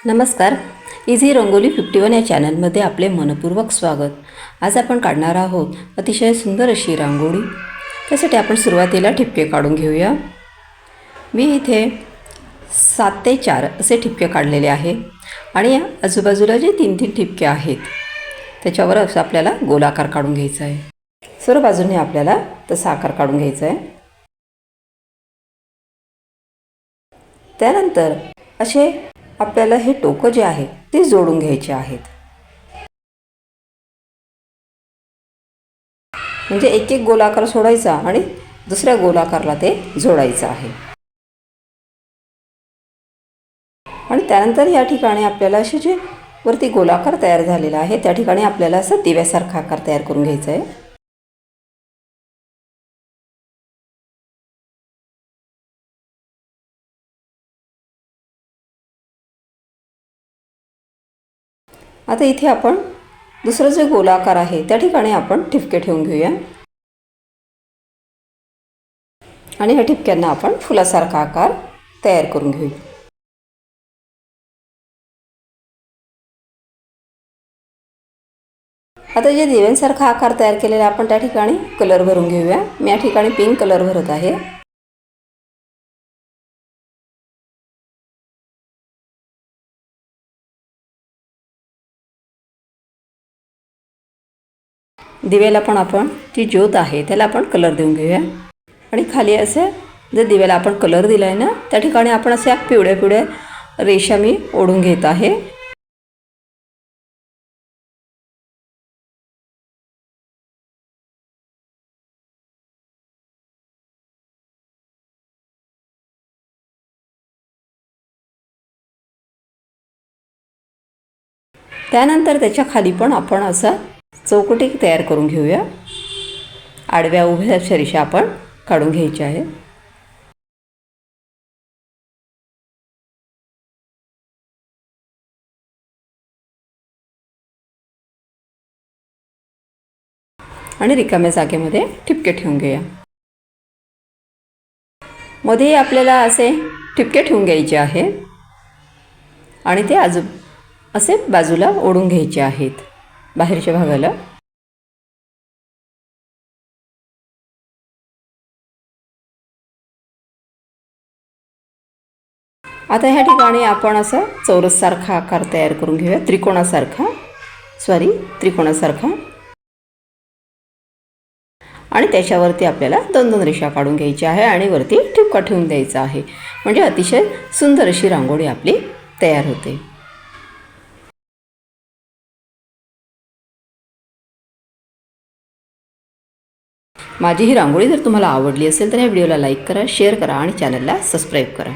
नमस्कार. इझी रंगोली 51 या चॅनलमध्ये आपले मनपूर्वक स्वागत. आज आपण काढणार आहोत अतिशय सुंदर अशी रांगोळी. त्यासाठी आपण सुरुवातीला ठिपके काढून घेऊया. मी इथे 7 ते 4 असे ठिपके काढलेले आहे आणि आजूबाजूला जे 3-3 ठिपके आहेत त्याच्यावर असं आपल्याला गोलाकार काढून घ्यायचा आहे. सर्व बाजूने आपल्याला तसा आकार काढून घ्यायचा आहे. त्यानंतर असे आपल्याला हे टोकं जे आहे ते जोडून घ्यायचे आहेत. म्हणजे एक एक गोलाकार सोडायचा आणि दुसऱ्या गोलाकारला ते जोडायचं आहे. आणि त्यानंतर या ठिकाणी आपल्याला असे जे वरती गोलाकार तयार झालेला आहे त्या ठिकाणी आपल्याला असं दिव्यासारखा आकार तयार करून घ्यायचा आहे. आता इथे आपण दुसरं जे गोलाकार आहे त्या ठिकाणी आपण ठिपके ठेवून घेऊया आणि ह्या ठिपक्यांना आपण फुलासारखा आकार तयार करून घेऊया. आता जे दिव्यांसारखा आकार तयार केलेला आपण त्या ठिकाणी कलर भरून घेऊया. मी या ठिकाणी पिंक कलर भरत आहे. दिव्याला पण आपण जी ज्योत आहे त्याला आपण कलर देऊन घेऊया आणि खाली असे जर दिव्याला आपण कलर दिला आहे ना त्या ठिकाणी आपण अशा पिवळ्या पिवळ्या रेषा मी ओढून घेत आहे. त्यानंतर त्याच्या खाली पण आपण असा चौकटी तयार करून घेऊया. आडव्या उभ्या अशा रेषा आपण काढून घ्यायच्या आहेत. आणि रिकाम्या जागेमध्ये ठिपके ठेवून घेऊया. मध्ये आपल्याला असे ठिपके ठेवून घ्यायचे आहेत आणि ते असे बाजूला ओढून घ्यायचे आहेत बाहेरच्या भागाला. आता ह्या ठिकाणी आपण असा चौरससारखा आकार तयार करून घेऊया. त्रिकोणासारखा आणि त्याच्यावरती आपल्याला 2-2 रेषा काढून घ्यायची आहे आणि वरती ठिपका ठेवून द्यायचा आहे. म्हणजे अतिशय सुंदर अशी रांगोळी आपली तयार होते. माझी ही रांगोळी जर तुम्हाला आवडली असेल तर या व्हिडिओला लाईक करा, शेअर करा आणि चॅनलला सबस्क्राईब करा.